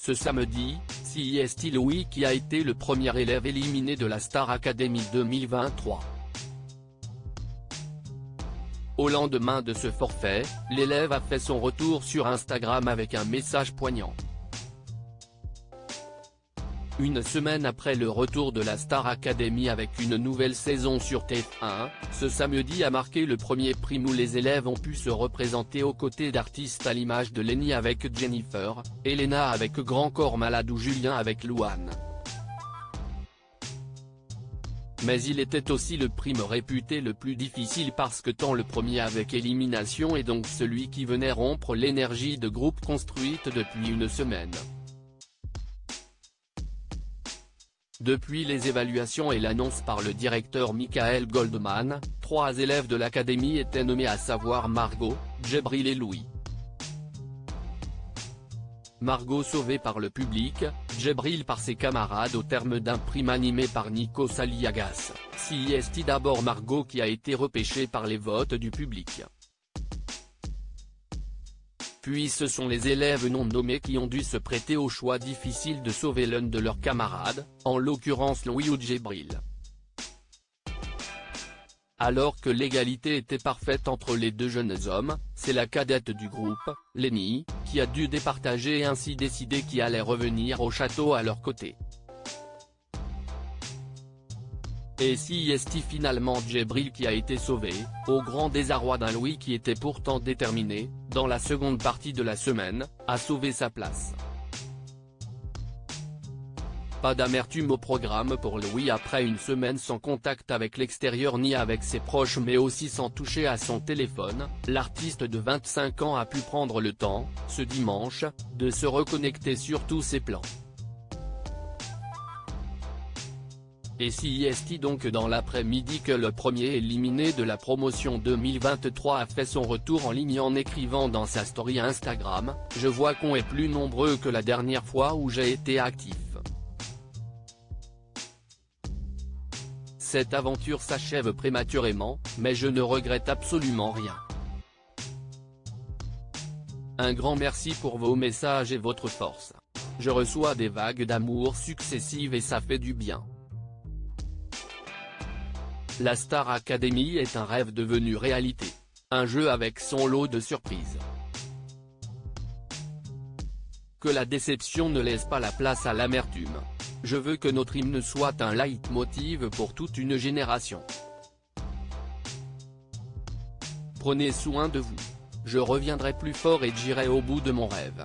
Ce samedi, CIST Louis qui a été le premier élève éliminé de la Star Academy 2023. Au lendemain de ce forfait, l'élève a fait son retour sur Instagram avec un message poignant. Une semaine après le retour de la Star Academy avec une nouvelle saison sur TF1, ce samedi a marqué le premier prime où les élèves ont pu se représenter aux côtés d'artistes à l'image de Lenny avec Jennifer, Elena avec Grand Corps Malade ou Julien avec Louane. Mais il était aussi le prime réputé le plus difficile parce que tant le premier avec élimination et donc celui qui venait rompre l'énergie de groupe construite depuis une semaine. Depuis les évaluations et l'annonce par le directeur Michael Goldman, 3 élèves de l'académie étaient nommés à savoir Margot, Djibril et Louis. Margot sauvée par le public, Djibril par ses camarades au terme d'un prime animé par Nico Saliagas. CIST d'abord Margot qui a été repêchée par les votes du public. Puis ce sont les élèves non nommés qui ont dû se prêter au choix difficile de sauver l'un de leurs camarades, en l'occurrence Louis ou Djibril. Alors que l'égalité était parfaite entre les deux jeunes hommes, c'est la cadette du groupe, Lenny, qui a dû départager et ainsi décider qui allait revenir au château à leur côté. Et CIST finalement Djibril qui a été sauvé, au grand désarroi d'un Louis qui était pourtant déterminé, dans la seconde partie de la semaine, à sauver sa place. Pas d'amertume au programme pour Louis après une semaine sans contact avec l'extérieur ni avec ses proches mais aussi sans toucher à son téléphone, l'artiste de 25 ans a pu prendre le temps, ce dimanche, de se reconnecter sur tous ses plans. Et CIST donc dans l'après-midi que le premier éliminé de la promotion 2023 a fait son retour en ligne en écrivant dans sa story Instagram « Je vois qu'on est plus nombreux que la dernière fois où j'ai été actif. Cette aventure s'achève prématurément, mais je ne regrette absolument rien. Un grand merci pour vos messages et votre force. Je reçois des vagues d'amour successives et ça fait du bien. La Star Academy est un rêve devenu réalité. Un jeu avec son lot de surprises. Que la déception ne laisse pas la place à l'amertume. Je veux que notre hymne soit un leitmotiv pour toute une génération. Prenez soin de vous. Je reviendrai plus fort et j'irai au bout de mon rêve.